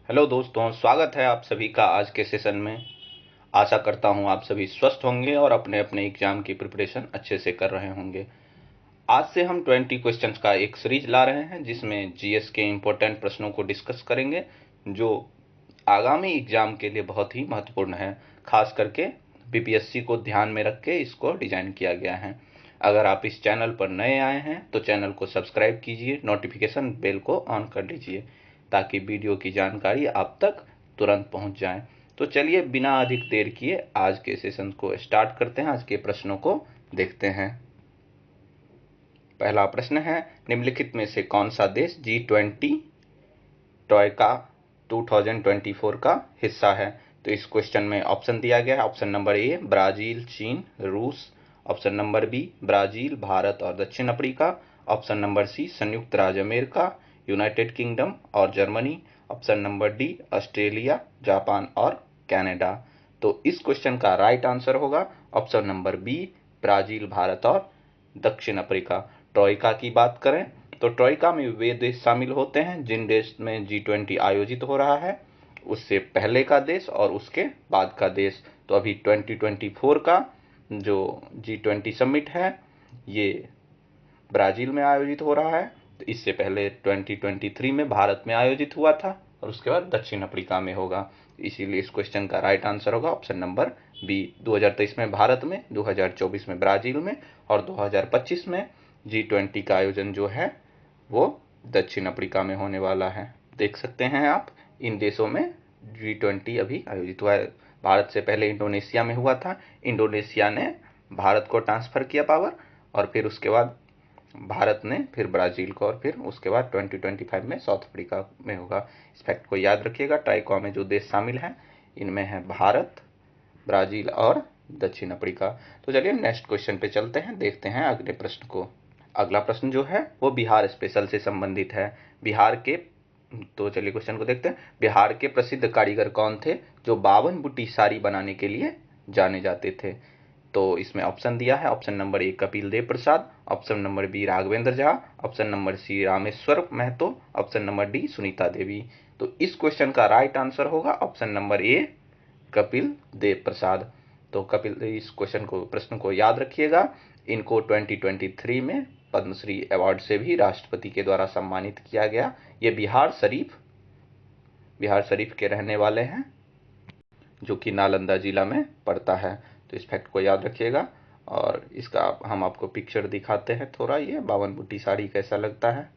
Hello दोस्तों, स्वागत है आप सभी का आज के सेशन में। आशा करता हूं आप सभी स्वस्थ होंगे और अपने अपने एग्जाम की प्रिपरेशन अच्छे से कर रहे होंगे। आज से हम 20 क्वेश्चंस का एक सीरीज ला रहे हैं जिसमें जीएस के इम्पोर्टेंट प्रश्नों को डिस्कस करेंगे जो आगामी एग्जाम के लिए बहुत ही महत्वपूर्ण है। खास करके बीपीएससी को ध्यान में रख के इसको डिजाइन किया गया है। अगर आप इस चैनल पर नए आए हैं तो चैनल को सब्सक्राइब कीजिए, नोटिफिकेशन बेल को ऑन कर लीजिए ताकि वीडियो की जानकारी आप तक तुरंत पहुंच जाए। तो चलिए बिना अधिक देर किए आज के सेशन को स्टार्ट करते हैं। आज के प्रश्नों को देखते हैं। पहला प्रश्न है, निम्नलिखित में से कौन सा देश G20 ट्रोइका 2024 का हिस्सा है? तो इस क्वेश्चन में ऑप्शन दिया गया है। ऑप्शन नंबर ए ब्राजील, चीन, रूस। Option number B Brazil, Bharat और दक्षिण अफ्रीका। ऑप्शन नंबर सी संयुक्त राज्य अमेरिका, यूनाइटेड किंगडम और Germany. Option number D Australia, Japan और कनाडा। तो इस क्वेश्चन का राइट आंसर होगा option number B Brazil, Bharat और दक्षिण अफ्रीका। ट्रोइका की बात करें तो ट्रोइका में वे देश शामिल होते हैं जिन देश में G20 आयोजित हो रहा है, उससे पहले का देश और उसके बाद का देश। तो अभी 2024 का जो G20 समिट है ये ब्राजील में आयोजित हो रहा है। तो इससे पहले 2023 में भारत में आयोजित हुआ था और उसके बाद दक्षिण अफ्रीका में होगा। इसीलिए इस क्वेश्चन का राइट आंसर होगा ऑप्शन नंबर बी। 2023 में भारत में, 2024 में ब्राजील में और 2025 में G20 का आयोजन जो है वो दक्षिण अफ्रीका में होने वाला है। देख सकते हैं आप इन देशों में G20 अभी आयोजित हुआ है। भारत से पहले इंडोनेशिया में हुआ था। इंडोनेशिया ने भारत को ट्रांसफर किया पावर और फिर उसके बाद भारत ने फिर ब्राजील को और फिर उसके बाद 2025 में साउथ अफ्रीका में होगा। इस फैक्ट को याद रखिएगा। ट्राइको में जो देश शामिल हैं इनमें है भारत, ब्राजील और दक्षिण अफ्रीका। तो चलिए नेक्स्ट क्वेश्चन पे चलते हैं, देखते हैं अगले प्रश्न को। अगला प्रश्न जो है वो बिहार स्पेशल से संबंधित है। बिहार के तो चलिए क्वेश्चन को देखते हैं। बिहार के प्रसिद्ध कारीगर कौन थे जो 52 बूटी साड़ी बनाने के लिए जाने जाते थे? तो इसमें ऑप्शन दिया है। Option number A Kapil Dev Prasad, option number B Raghvendra Jha, option number C Rameshwar Mahto, option number D Sunita Devi. तो इस क्वेश्चन का राइट आंसर होगा option number A Kapil Dev Prasad. तो कपिल, इस क्वेश्चन को प्रश्न को याद रखिएगा। इनको 2023 में पद्मश्री अवार्ड से भी राष्ट्रपति के द्वारा सम्मानित किया गया। ये बिहार शरीफ के रहने वाले हैं जो कि नालंदा जिला में पड़ता है। तो इस फैक्ट को याद रखिएगा और इसका हम आपको पिक्चर दिखाते हैं थोड़ा। ये 52 बूटी साड़ी कैसा लगता है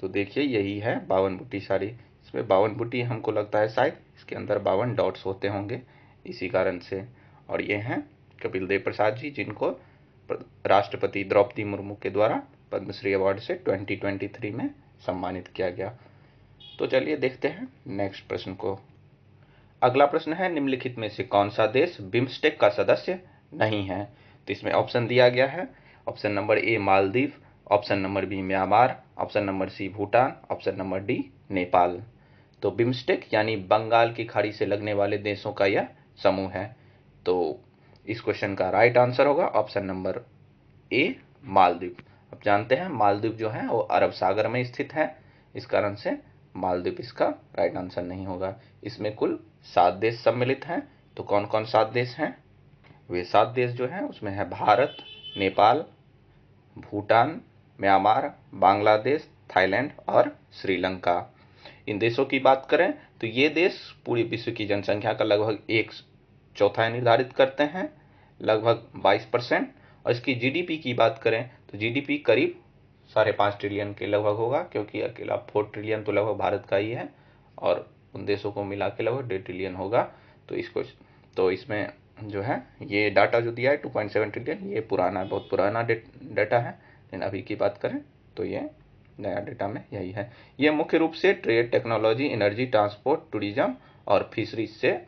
तो देखिए यही है 52 बूटी साड़ी। इसमें 52 बूटी हमको लगता है शायद इसके अंदर 52 डॉट्स होते होंगे इसी कारण से। और ये हैं कपिल देव प्रसाद जी जिनको राष्ट्रपति द्रौपदी मुर्मू के द्वारा पद्मश्री अवार्ड से 2023 में सम्मानित किया गया। तो चलिए देखते हैं नेक्स्ट प्रश्न को। अगला प्रश्न है, निम्नलिखित में से कौन सा देश बिम्स्टेक का सदस्य नहीं है? तो इसमें ऑप्शन दिया गया है। Option number A Maldives, option number B Myanmar, option number C Bhutan, option number D Nepal. तो बिम्स्टेक यानी बंगाल की खाड़ी से लगने वाले देशों का यह समूह है। तो इस क्वेश्चन का राइट आंसर होगा ऑप्शन नंबर ए मालदीव। अब जानते हैं मालदीव जो है वो अरब सागर में स्थित है, इस कारण से मालदीव इसका राइट आंसर नहीं होगा। इसमें कुल 7 देश सम्मिलित हैं। तो कौन कौन 7 देश हैं? वे 7 देश जो हैं उसमें है भारत, नेपाल, भूटान, म्यांमार, बांग्लादेश, थाईलैंड और श्रीलंका। इन देशों की बात करें तो ये देश पूरी विश्व की जनसंख्या का लगभग 1/4 निर्धारित करते हैं, लगभग 22%। और इसकी जीडीपी की बात करें तो जीडीपी करीब 5.5 ट्रिलियन के लगभग होगा, क्योंकि अकेला 4 ट्रिलियन तो लगभग भारत का ही है और उन देशों को मिला के लगभग 1.5 ट्रिलियन होगा। तो इसमें जो है ये डाटा जो दिया है 2.7 ट्रिलियन, ये बहुत पुराना डाटा है। लेकिन अभी की बात करें तो ये नया डेटा में यही है। ये मुख्य रूप से trade, technology, energy, transport, tourism और फिशरीज से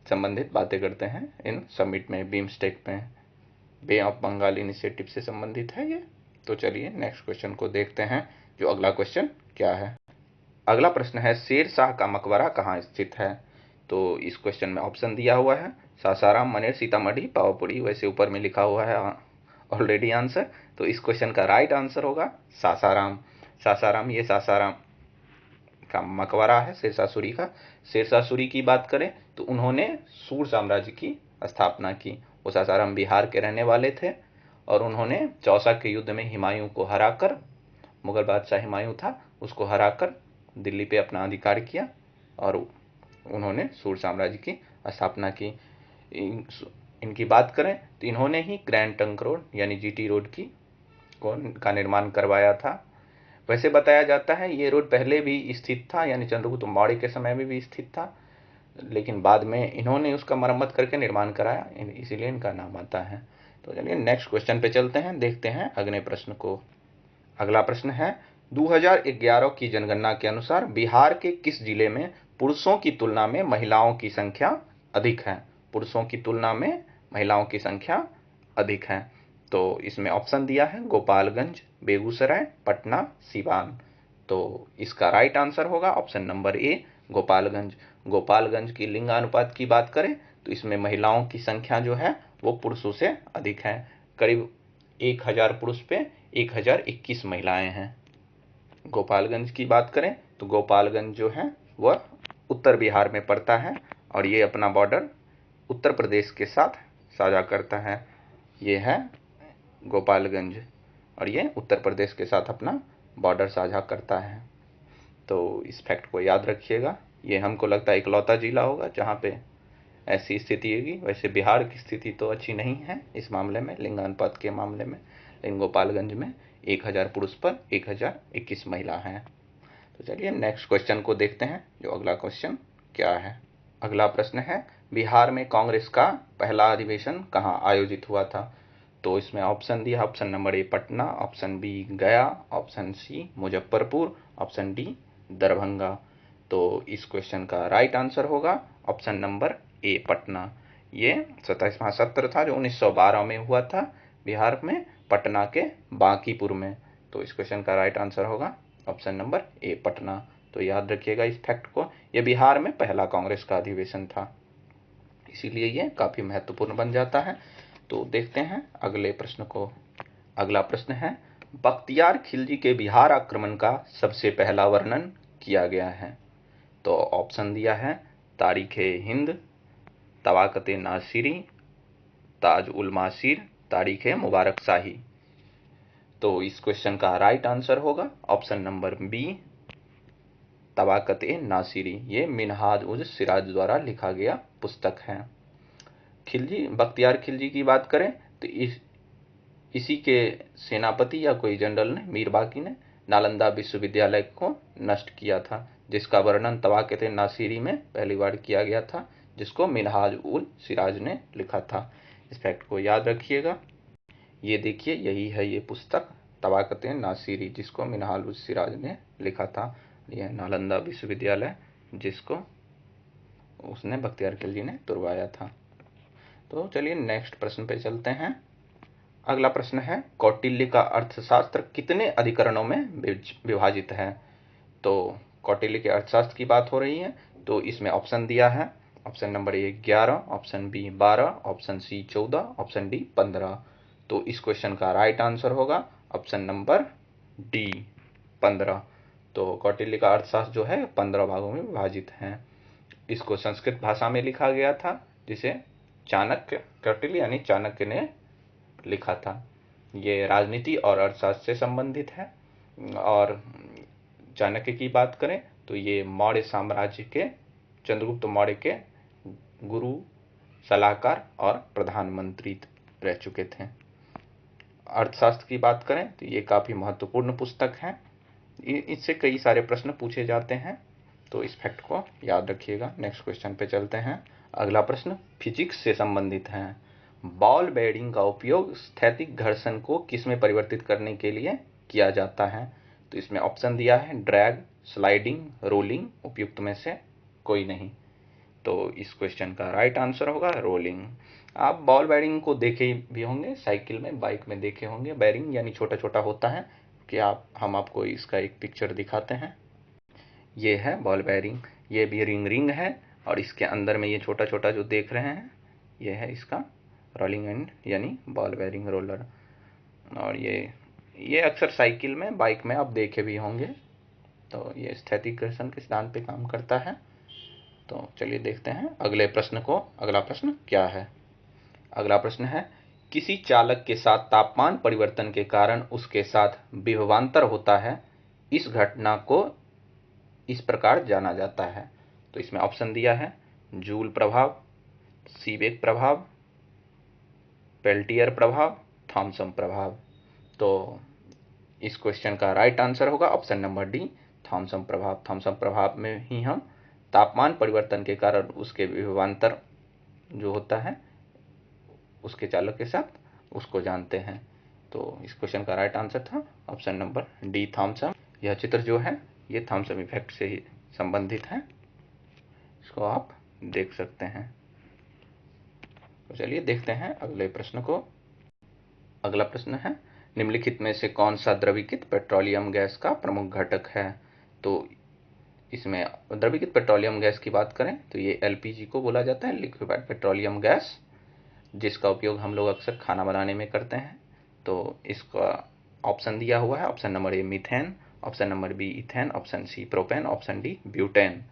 संबंधित बातें करते हैं। इन समिट में बिम्स्टेक में बे ऑफ बंगाल इनिशिएटिव से संबंधित है ये। तो चलिए नेक्स्ट क्वेश्चन को देखते हैं जो अगला क्वेश्चन क्या है। अगला प्रश्न है, शेर शाह का मकबरा कहाँ स्थित है? तो इस क्वेश्चन में ऑप्शन दिया हुआ है सासाराम, मनेर, सीतामढ़ी, पावापुरी। वैसे ऊपर में लिखा हुआ है ऑलरेडी आंसर। तो इस क्वेश्चन का राइट आंसर होगा सासाराम। सासाराम, ये सासाराम का मकबरा है शेरशाह सूरी का। शेरशाह सूरी की बात करें तो उन्होंने सूर साम्राज्य की स्थापना की। वो सासाराम बिहार के रहने वाले थे और उन्होंने चौसा के युद्ध में हुमायूं को हराकर, मुगल बादशाह हुमायूं था, उसको हराकर दिल्ली पे अपना अधिकार किया और उन्होंने सूर साम्राज्य की स्थापना की। इनकी बात करें तो इन्होंने ही ग्रैंड ट्रंक रोड यानी जीटी रोड का निर्माण करवाया था। वैसे बताया जाता है ये रोड पहले भी स्थित था, यानी चंद्रगुप्त मौर्य के समय में भी स्थित था, लेकिन बाद में इन्होंने उसका मरम्मत करके निर्माण कराया, इसीलिए इनका नाम आता है। तो चलिए नेक्स्ट क्वेश्चन पे चलते हैं, देखते हैं अगले प्रश्न को। अगला प्रश्न है 2011 की जनगणना के अनुसार बिहार के किस जिले में पुरुषों की तुलना में महिलाओं की संख्या अधिक है? पुरुषों की तुलना में महिलाओं की संख्या अधिक है। तो इसमें ऑप्शन दिया है गोपालगंज, बेगूसराय, पटना, सिवान। तो इसका राइट आंसर होगा ऑप्शन नंबर ए, गोपालगंज। गोपालगंज की लिंगानुपात की बात करें तो इसमें महिलाओं की संख्या जो है वो पुरुषों से अधिक है। करीब 1000 पुरुष पे 1021 महिलाएं हैं। गोपालगंज की बात करें तो गोपालगंज जो है वह उत्तर बिहार में पड़ता है और ये अपना बॉर्डर उत्तर प्रदेश के साथ साझा करता है। ये है गोपालगंज और ये उत्तर प्रदेश के साथ अपना बॉर्डर साझा करता है। तो इस फैक्ट को याद रखिएगा। ये हमको लगता है इकलौता जिला होगा जहाँ पे ऐसी स्थिति होगी। वैसे बिहार की स्थिति तो अच्छी नहीं है इस मामले में, लिंगानुपात के मामले में, लेकिन गोपालगंज में 1000 पुरुष पर 1021 महिला हैं। तो चलिए नेक्स्ट क्वेश्चन को देखते हैं, जो अगला क्वेश्चन क्या है। अगला प्रश्न है बिहार में कांग्रेस का पहला अधिवेशन कहाँ आयोजित हुआ था? तो इसमें ऑप्शन दिया, option number A Patna, option B Gaya, option C Muzaffarpur, option D Darbhanga. तो इस क्वेश्चन का राइट आंसर होगा ऑप्शन नंबर ए पटना। ये 27वां सत्र था जो 1912 में हुआ था बिहार में, पटना के बांकीपुर में। तो इस क्वेश्चन का राइट आंसर होगा ऑप्शन नंबर ए पटना। तो याद रखिएगा इस फैक्ट को, ये बिहार में पहला कांग्रेस का अधिवेशन था, इसीलिए ये काफी महत्वपूर्ण बन जाता है। तो देखते हैं अगले प्रश्न को। अगला प्रश्न है बख्तियार खिलजी के बिहार आक्रमण का सबसे पहला वर्णन किया गया है। तो ऑप्शन दिया है तारीख हिंद, तवाकत नासिरी, ताज उल मासीर, तारीख मुबारक शाही। तो इस क्वेश्चन का राइट आंसर होगा ऑप्शन नंबर बी, तवाकत नासिरी। ये मिनहाज उज सिराज द्वारा लिखा गया पुस्तक है। खिलजी, बख्तियार खिलजी की बात करें तो इसी के सेनापति या कोई जनरल ने, मीर बाकी ने नालंदा विश्वविद्यालय को नष्ट किया था, जिसका वर्णन तवाकत नासिरी में पहली बार किया गया था, जिसको मिनहाज उल सिराज ने लिखा था। इस फैक्ट को याद रखिएगा। ये देखिए यही है ये पुस्तक तवाकत नासिरी, जिसको मिनहाज उल सिराज ने लिखा था। यह नालंदा विश्वविद्यालय जिसको उसने बख्तियार खिलजी ने तुड़वाया था। तो चलिए नेक्स्ट प्रश्न पे चलते हैं। अगला प्रश्न है कौटिल्य का अर्थशास्त्र कितने अधिकरणों में विभाजित है? तो कौटिल्य के अर्थशास्त्र की बात हो रही है, तो इसमें ऑप्शन दिया है, option number A 11, option B 12, option C 14, option D 15। तो इस क्वेश्चन का राइट आंसर होगा ऑप्शन नंबर डी 15। तो कौटिल्य का अर्थशास्त्र जो है 15 भागों में विभाजित है। इसको संस्कृत भाषा में लिखा गया था, जिसे चाणक्य, कौटिल्य यानी चाणक्य ने लिखा था। ये राजनीति और अर्थशास्त्र से संबंधित है। और चाणक्य की बात करें तो ये मौर्य साम्राज्य के, चंद्रगुप्त मौर्य के गुरु, सलाहकार और प्रधानमंत्री रह चुके थे। अर्थशास्त्र की बात करें तो ये काफी महत्वपूर्ण पुस्तक है, इससे कई सारे प्रश्न पूछे जाते हैं, तो इस फैक्ट को याद रखिएगा। नेक्स्ट क्वेश्चन पे चलते हैं। अगला प्रश्न फिजिक्स से संबंधित है। बॉल बेयरिंग का उपयोग स्थैतिक घर्षण को किसमें परिवर्तित करने के लिए किया जाता है? तो इसमें ऑप्शन दिया है ड्रैग, स्लाइडिंग, रोलिंग, उपयुक्त में से कोई नहीं। तो इस क्वेश्चन का राइट आंसर होगा रोलिंग। आप बॉल बेयरिंग को देखे भी होंगे, साइकिल में, बाइक में देखे होंगे। बेयरिंग यानी छोटा छोटा होता है कि हम आपको इसका एक पिक्चर दिखाते हैं। ये है बॉल बेयरिंग, ये भी रिंग है और इसके अंदर में ये छोटा छोटा जो देख रहे हैं ये है इसका रोलिंग एंड यानी बॉल बेयरिंग रोलर। और ये अक्सर साइकिल में, बाइक में आप देखे भी होंगे। तो ये स्थैतिककरण के सिद्धांत पे काम करता है। तो चलिए देखते हैं अगले प्रश्न को। अगला प्रश्न क्या है? अगला प्रश्न है, किसी चालक के साथ तापमान परिवर्तन के कारण उसके साथ विभवांतर होता है, इस घटना को इस प्रकार जाना जाता है। तो इसमें ऑप्शन दिया है जूल प्रभाव, सीबेक प्रभाव, पेल्टियर प्रभाव, थॉमसन प्रभाव। तो इस क्वेश्चन का राइट आंसर होगा ऑप्शन नंबर डी, थॉमसन प्रभाव। थॉमसन प्रभाव में ही हम तापमान परिवर्तन के कारण उसके विभवांतर जो होता है उसके चालक के साथ उसको जानते हैं। तो इस क्वेश्चन का राइट आंसर था ऑप्शन नंबर डी, थॉमसन। यह चित्र जो है ये थॉमसन इफेक्ट से ही संबंधित है, इसको आप देख सकते हैं। तो चलिए देखते हैं अगले प्रश्न को। अगला प्रश्न है, निम्नलिखित में से कौन सा द्रवीकृत पेट्रोलियम गैस का प्रमुख घटक है? तो इसमें द्रवीकृत पेट्रोलियम गैस की बात करें तो ये एलपीजी को बोला जाता है, लिक्विफाइड पेट्रोलियम गैस, जिसका उपयोग हम लोग अक्सर खाना बनाने में करते हैं। तो इसका ऑप्शन दिया हुआ है, option number A methane, option number B ethane, option C propane, option D butane.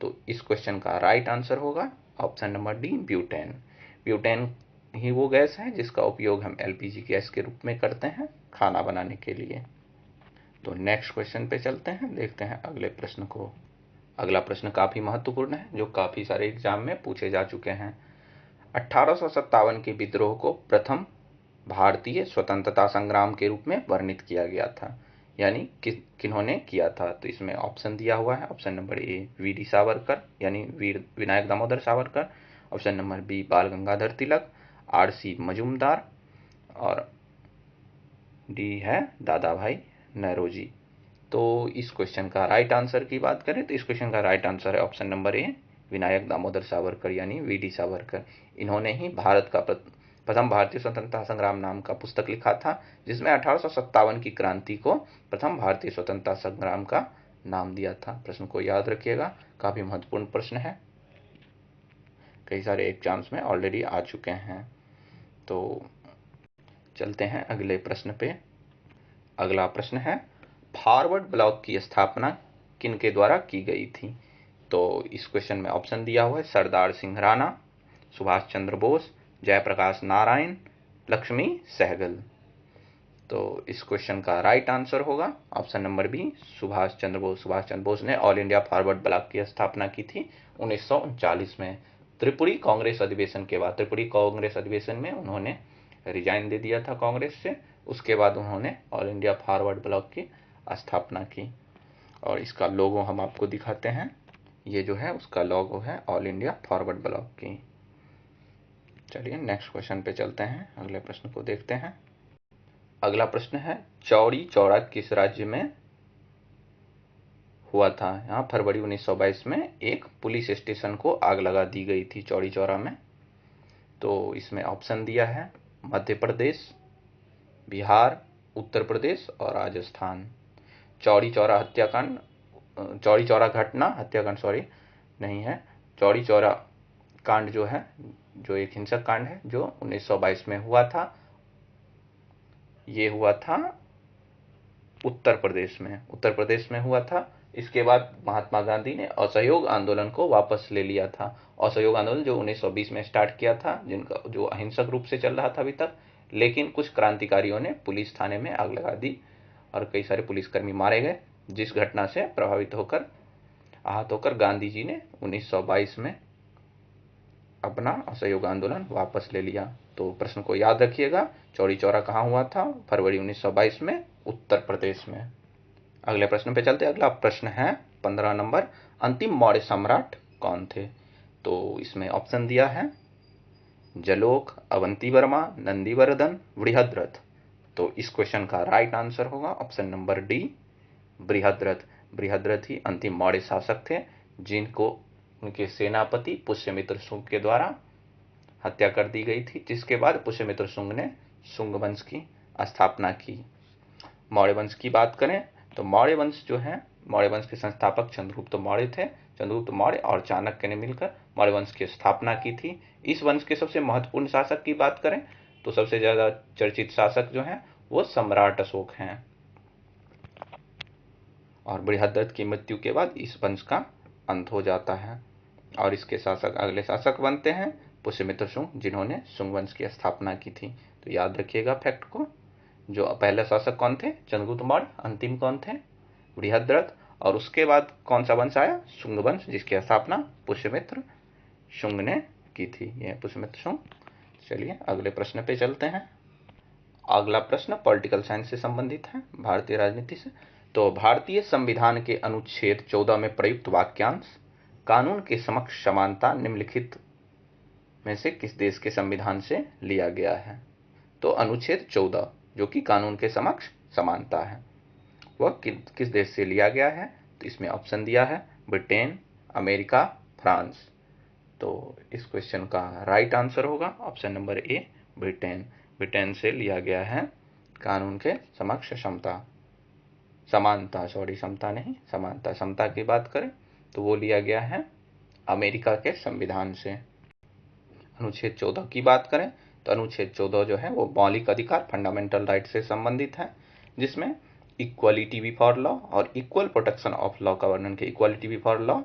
तो इस क्वेश्चन का राइट आंसर होगा option number D, butane. Butane ही वो गैस है जिसका उपयोग हम एलपीजी गैस के रूप में करते हैं खाना बनाने के लिए। तो नेक्स्ट क्वेश्चन पे चलते हैं, देखते हैं अगले प्रश्न को। अगला प्रश्न काफी महत्वपूर्ण है, जो काफी सारे एग्जाम में पूछे जा चुके हैं। 1857 के विद्रोह को प्रथम भारतीय स्वतंत्रता संग्राम के रूप में वर्णित किया गया था, यानी किन्होंने किया था? तो इसमें ऑप्शन दिया हुआ है, option number A V D Savarkar यानी Veer Vinayak Damodar Savarkar, option number B Bal Gangadhar Tilak, R C Majumdar, और डी है दादा भाई नौरोजी। तो इस क्वेश्चन का राइट आंसर की बात करें तो इस क्वेश्चन का राइट आंसर है ऑप्शन नंबर ए, विनायक दामोदर सावरकर यानी वी डी सावरकर। इन्होंने ही भारत का प्रथम भारतीय स्वतंत्रता संग्राम नाम का पुस्तक लिखा था, जिसमें 1857 की क्रांति को प्रथम भारतीय स्वतंत्रता संग्राम का नाम दिया था। प्रश्न को याद रखिएगा, काफी महत्वपूर्ण प्रश्न है, कई सारे एग्जाम्स में ऑलरेडी आ चुके हैं। तो चलते हैं अगले प्रश्न पे। अगला प्रश्न है, फॉरवर्ड ब्लॉक की स्थापना किनके द्वारा की गई थी? तो इस क्वेश्चन में ऑप्शन दिया हुआ है सरदार सिंह राणा, सुभाष चंद्र बोस, जयप्रकाश नारायण, लक्ष्मी सहगल। तो इस क्वेश्चन का राइट आंसर होगा option number B, Subhash Chandra Bose. Subhash Chandra Bose ने ऑल इंडिया फॉरवर्ड ब्लॉक की स्थापना की थी 1939 में। त्रिपुरी कांग्रेस अधिवेशन के बाद, त्रिपुरी कांग्रेस अधिवेशन में उन्होंने रिजाइन दे दिया था कांग्रेस से, उसके बाद उन्होंने ऑल इंडिया फॉरवर्ड ब्लॉक की स्थापना की। और इसका लोगो हम आपको दिखाते हैं, ये जो है उसका लोगो है ऑल इंडिया फॉरवर्ड ब्लॉक की। चलिए नेक्स्ट क्वेश्चन पे चलते हैं, अगले प्रश्न को देखते हैं। अगला प्रश्न है, चौरी चौरा किस राज्य में हुआ था? यहाँ फरवरी 1922 में एक पुलिस स्टेशन को आग लगा दी गई थी चौरी चौरा में। तो इसमें ऑप्शन दिया है मध्य प्रदेश, बिहार, उत्तर प्रदेश और राजस्थान। चौरी चौरा हत्याकांड, चौरी चौरा घटना, हत्याकांड सॉरी नहीं है, चौरी चौरा कांड जो है, जो एक हिंसक कांड है जो 1922 में हुआ था, ये हुआ था उत्तर प्रदेश में, उत्तर प्रदेश में हुआ था। इसके बाद महात्मा गांधी ने असहयोग आंदोलन को वापस ले लिया था। असहयोग आंदोलन जो 1920 में स्टार्ट किया था, जिनका जो अहिंसक रूप से चल रहा था अभी तक, लेकिन कुछ क्रांतिकारियों ने पुलिस थाने में आग लगा दी और कई सारे पुलिसकर्मी मारे गए, जिस घटना से प्रभावित होकर आहत होकर गांधी जी ने 1922 में अपना असहयोग आंदोलन वापस ले लिया। तो प्रश्न को याद रखिएगा, चौरी चौरा कहाँ हुआ था? फरवरी 1922 में, उत्तर प्रदेश में। अगले प्रश्न पे चलते हैं। अगला प्रश्न है 15 नंबर, अंतिम मौर्य सम्राट कौन थे? तो इसमें ऑप्शन दिया है जलोक, अवंती वर्मा, नंदीवर्धन, बृहद्रथ। तो इस क्वेश्चन का राइट आंसर होगा option number D, Brihadratha. Brihadratha ही अंतिम मौर्य शासक थे, जिनको उनके सेनापति पुष्यमित्र शुंग के द्वारा हत्या कर दी गई थी, जिसके बाद पुष्यमित्र शुंग ने शुंग वंश की स्थापना की। मौर्य वंश की बात करें तो मौर्य वंश जो है, मौर्य वंश के संस्थापक चंद्रगुप्त मौर्य थे। चंद्रगुप्त मौर्य और चाणक्य ने मिलकर मौर्य वंश की स्थापना की थी। इस वंश के सबसे महत्वपूर्ण शासक की बात करें तो सबसे ज्यादा चर्चित शासक जो हैं वो सम्राट अशोक हैं। और बृहद्रथ की मृत्यु के बाद इस वंश का अंत हो जाता है और इसके शासक अगले शासक बनते हैं पुष्यमित्र शुंग, जिन्होंने शुंग वंश की स्थापना की थी। तो याद रखिएगा फैक्ट को। जो पहले शासक कौन थे? चंद्रगुप्त मौर्य। अंतिम कौन थे? बृहद्रथ। और उसके बाद कौन सा वंश आया? शुंग वंश, जिसकी स्थापना पुष्यमित्र शुंग ने की थी। यह पुष्यमित्र शुंग। चलिए अगले प्रश्न पे चलते हैं। अगला प्रश्न पॉलिटिकल साइंस से संबंधित है, भारतीय राजनीति से। तो भारतीय संविधान के अनुच्छेद 14 में प्रयुक्त वाक्यांश कानून के समक्ष समानता निम्नलिखित में से किस देश के संविधान से लिया गया है? तो अनुच्छेद 14 जो कि कानून के समक्ष समानता है, वह किस देश से लिया गया है? तो इसमें ऑप्शन दिया है ब्रिटेन, अमेरिका, फ्रांस। तो इस क्वेश्चन का राइट आंसर होगा ऑप्शन नंबर ए, ब्रिटेन। ब्रिटेन से लिया गया है कानून के समक्ष समानता, समता नहीं, समानता, समता की बात करें तो वो लिया गया है अमेरिका के संविधान से। अनुच्छेद 14 की बात करें तो अनुच्छेद 14 जो है वो मौलिक अधिकार, फंडामेंटल राइट से संबंधित है, जिसमें इक्वलिटी बिफोर लॉ और इक्वल प्रोटेक्शन ऑफ लॉ का वर्णन किया। इक्वलिटी बिफोर लॉ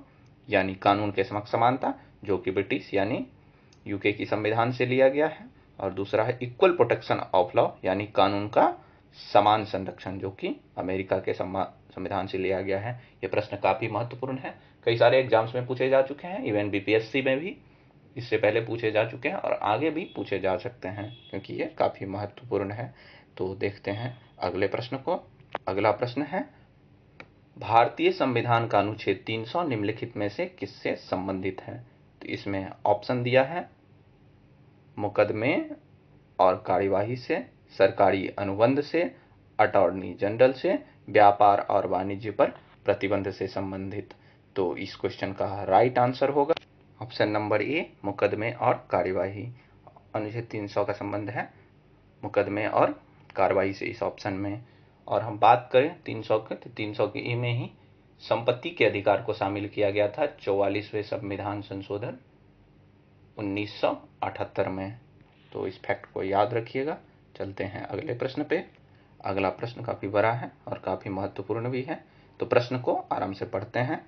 यानी कानून के समक्ष समानता, जो कि ब्रिटिश यानी यूके की संविधान से लिया गया है, और दूसरा है इक्वल प्रोटेक्शन ऑफ लॉ यानी कानून का समान संरक्षण, जो कि अमेरिका के संविधान से लिया गया है। यह प्रश्न काफी महत्वपूर्ण है, कई सारे एग्जाम्स में पूछे जा चुके हैं, इवन बीपीएससी में भी इससे पहले पूछे जा चुके हैं और आगे भी पूछे जा सकते हैं, क्योंकि ये काफी महत्वपूर्ण है। तो देखते हैं अगले प्रश्न को। अगला प्रश्न है भारतीय संविधान का अनुच्छेद 300 निम्नलिखित में से किससे संबंधित है? तो इसमें ऑप्शन दिया है मुकदमे और कार्यवाही से, सरकारी अनुबंध से, अटॉर्नी जनरल से, व्यापार और वाणिज्य पर प्रतिबंध से संबंधित। तो इस क्वेश्चन का राइट आंसर होगा ऑप्शन नंबर ए, मुकदमे और कार्यवाही। अनुच्छेद 300 का संबंध है मुकदमे और कार्यवाही से इस ऑप्शन में। और हम बात करें 300 के, तो 300 के ई में ही संपत्ति के अधिकार को शामिल किया गया था 44वें संविधान संशोधन 1978 में। तो इस फैक्ट को याद रखिएगा। चलते हैं अगले प्रश्न पे। अगला प्रश्न काफी बड़ा है और काफी महत्वपूर्ण भी है, तो प्रश्न को आराम से पढ़ते हैं।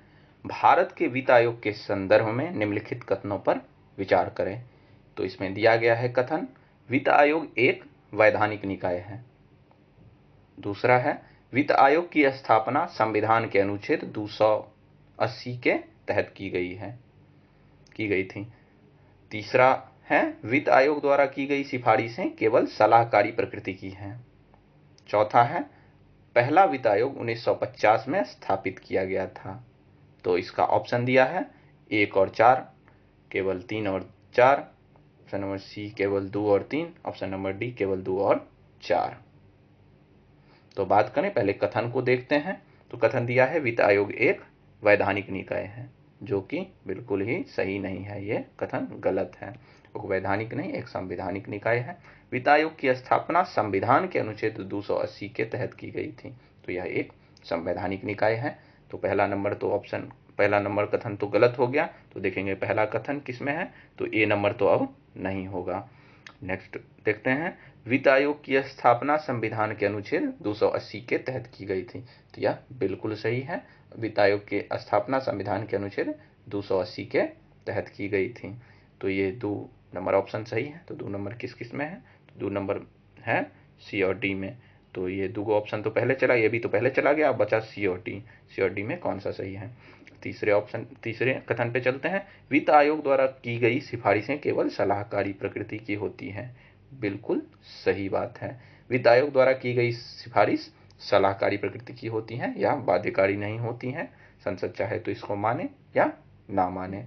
भारत के वित्त आयोग के संदर्भ में निम्नलिखित कथनों पर विचार करें। तो इसमें दिया गया है कथन, वित्त आयोग एक वैधानिक निकाय है। दूसरा है वित्त आयोग की स्थापना संविधान के अनुच्छेद 280 के तहत की गई थी। तीसरा है वित्त आयोग द्वारा की गई सिफारिशें केवल सलाहकारी प्रकृति की हैं। चौथा है पहला वित्त आयोग 1950 में स्थापित किया गया था। तो इसका ऑप्शन दिया है 1 और 4, केवल 3 और 4, ऑप्शन नंबर सी केवल 2 और 3, ऑप्शन नंबर डी केवल 2 और 4। तो बात करें पहले कथन को देखते हैं। तो कथन दिया है वित्त आयोग एक वैधानिक निकाय है, जो कि बिल्कुल ही सही नहीं है, ये कथन गलत है। वो वैधानिक नहीं, एक संवैधानिक निकाय है। वित्त आयोग की स्थापना संविधान के अनुच्छेद 280 के तहत की गई थी, तो यह एक संवैधानिक निकाय है। तो पहला नंबर कथन तो गलत हो गया। तो देखेंगे पहला कथन किसमें है, तो ए नंबर तो अब नहीं होगा। नेक्स्ट देखते हैं, वित्त आयोग की स्थापना संविधान के अनुच्छेद 280 के तहत की गई थी, तो यह बिल्कुल सही है। वित्त आयोग की स्थापना संविधान के अनुच्छेद 280 के तहत की गई थी। तो ये 2 नंबर ऑप्शन सही है। तो 2 नंबर किस में है, तो 2 नंबर है सी और डी में। तो ये 2 ऑप्शन तो पहले चला, ये भी तो पहले चला गया, अब बचा सी और डी। सी और डी में कौन सा सही है? तीसरे कथन पे चलते हैं, वित्त आयोग द्वारा की गई सिफारिशें केवल सलाहकारी प्रकृति की होती हैं। बिल्कुल सही बात है, वित्त आयोग द्वारा की गई सिफारिश सलाहकारी प्रकृति की होती हैं या बाध्यकारी नहीं होती हैं। संसद चाहे तो इसको माने या ना माने।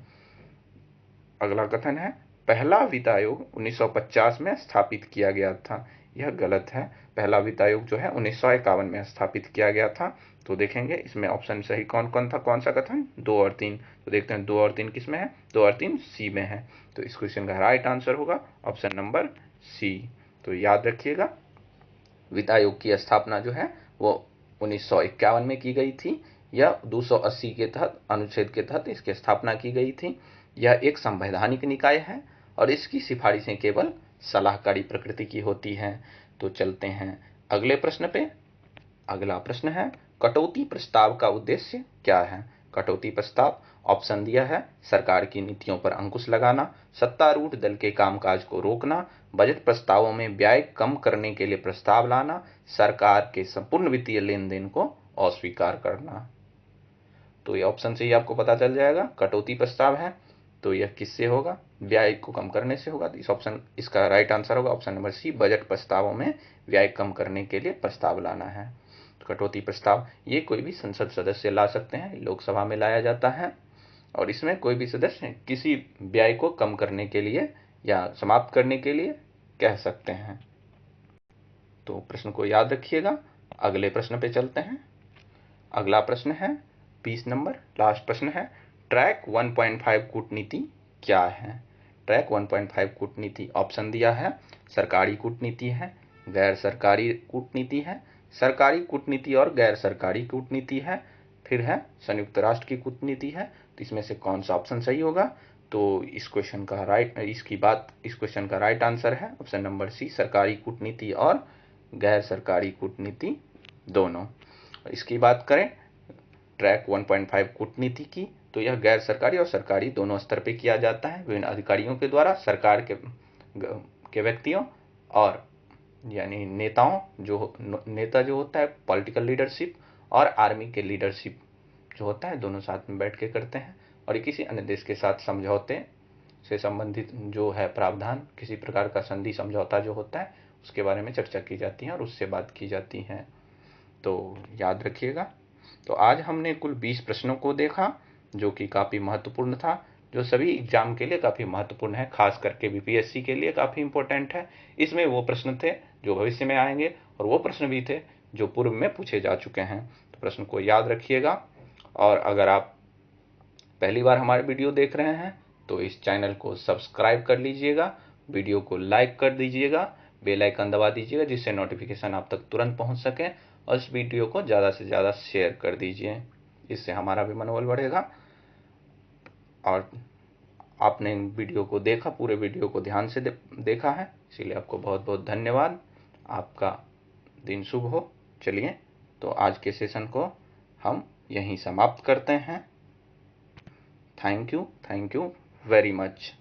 अगला कथन है पहला वित्त आयोग 1950 में स्थापित किया गया था, यह गलत है। पहला वित्त आयोग जो है 1951 में स्थापित किया गया था। तो देखेंगे इसमें ऑप्शन सही कौन कौन था, कौन सा कथन, 2 और 3। तो देखते हैं 2 और 3 किस में है, 2 और 3 सी में है। तो इस क्वेश्चन का राइट आंसर होगा ऑप्शन नंबर सी। तो याद रखिएगा वित्त आयोग की स्थापना जो है वो 1951 में की गई थी, या 280 के तहत अनुच्छेद के तहत इसकी स्थापना की गई थी। यह एक संवैधानिक निकाय है और इसकी सिफारिशें केवल सलाहकारी प्रकृति की होती हैं। तो चलते हैं अगले प्रश्न पे। अगला प्रश्न है कटौती प्रस्ताव का उद्देश्य क्या है? कटौती प्रस्ताव ऑप्शन दिया है, सरकार की नीतियों पर अंकुश लगाना, सत्तारूढ़ दल के कामकाज को रोकना, बजट प्रस्तावों में व्यय कम करने के लिए प्रस्ताव लाना, सरकार के संपूर्ण वित्तीय लेन देन को अस्वीकार करना। तो ये ऑप्शन से ही आपको पता चल जाएगा, कटौती प्रस्ताव है तो यह किससे होगा? व्यय को कम करने से होगा। इस ऑप्शन इसका राइट आंसर होगा ऑप्शन नंबर सी, बजट प्रस्तावों में व्यय कम करने के लिए प्रस्ताव लाना है। तो कटौती प्रस्ताव ये कोई भी संसद सदस्य ला सकते हैं, लोकसभा में लाया जाता है और इसमें कोई भी सदस्य किसी व्यय को कम करने के लिए या समाप्त करने के लिए कह सकते हैं। तो प्रश्न को याद रखिएगा। अगले प्रश्न पे चलते हैं। अगला प्रश्न है 20 नंबर, लास्ट प्रश्न है, ट्रैक 1.5 कूटनीति क्या है? ट्रैक 1.5 कूटनीति ऑप्शन दिया है, सरकारी कूटनीति है, गैर सरकारी कूटनीति है, सरकारी कूटनीति और गैर सरकारी कूटनीति है, फिर है संयुक्त राष्ट्र की कूटनीति है। तो इसमें से कौन सा ऑप्शन सही होगा? तो इस क्वेश्चन का राइट आंसर है ऑप्शन नंबर सी, सरकारी कूटनीति और गैर सरकारी कूटनीति दोनों। इसकी बात करें ट्रैक 1.5 कूटनीति की, तो यह गैर सरकारी और सरकारी दोनों स्तर पे किया जाता है, विभिन्न अधिकारियों के द्वारा, सरकार के व्यक्तियों और यानी नेता जो होता है पॉलिटिकल लीडरशिप, और आर्मी के लीडरशिप जो होता है, दोनों साथ में बैठ के करते हैं। और ये किसी अन्य देश के साथ समझौते से संबंधित जो है प्रावधान, किसी प्रकार का संधि समझौता जो होता है उसके बारे में चर्चा की जाती है और उससे बात की जाती है। तो याद रखिएगा। तो आज हमने कुल 20 प्रश्नों को देखा जो कि काफ़ी महत्वपूर्ण था, जो सभी एग्जाम के लिए काफ़ी महत्वपूर्ण है, खास करके बीपीएससी के लिए काफ़ी इंपॉर्टेंट है। इसमें वो प्रश्न थे जो भविष्य में आएंगे और वो प्रश्न भी थे जो पूर्व में पूछे जा चुके हैं। तो प्रश्न को याद रखिएगा। और अगर आप पहली बार हमारे वीडियो देख रहे हैं तो इस चैनल को सब्सक्राइब कर लीजिएगा, वीडियो को लाइक कर दीजिएगा, बेल आइकन दबा दीजिएगा जिससे नोटिफिकेशन आप तक तुरंत पहुंच सके, और इस वीडियो को ज़्यादा से ज़्यादा शेयर कर दीजिए, इससे हमारा भी मनोबल बढ़ेगा। और आपने वीडियो को देखा, पूरे वीडियो को ध्यान से देखा है, इसीलिए आपको बहुत बहुत धन्यवाद। आपका दिन शुभ हो। चलिए तो आज के सेशन को हम यहीं समाप्त करते हैं। Thank you very much.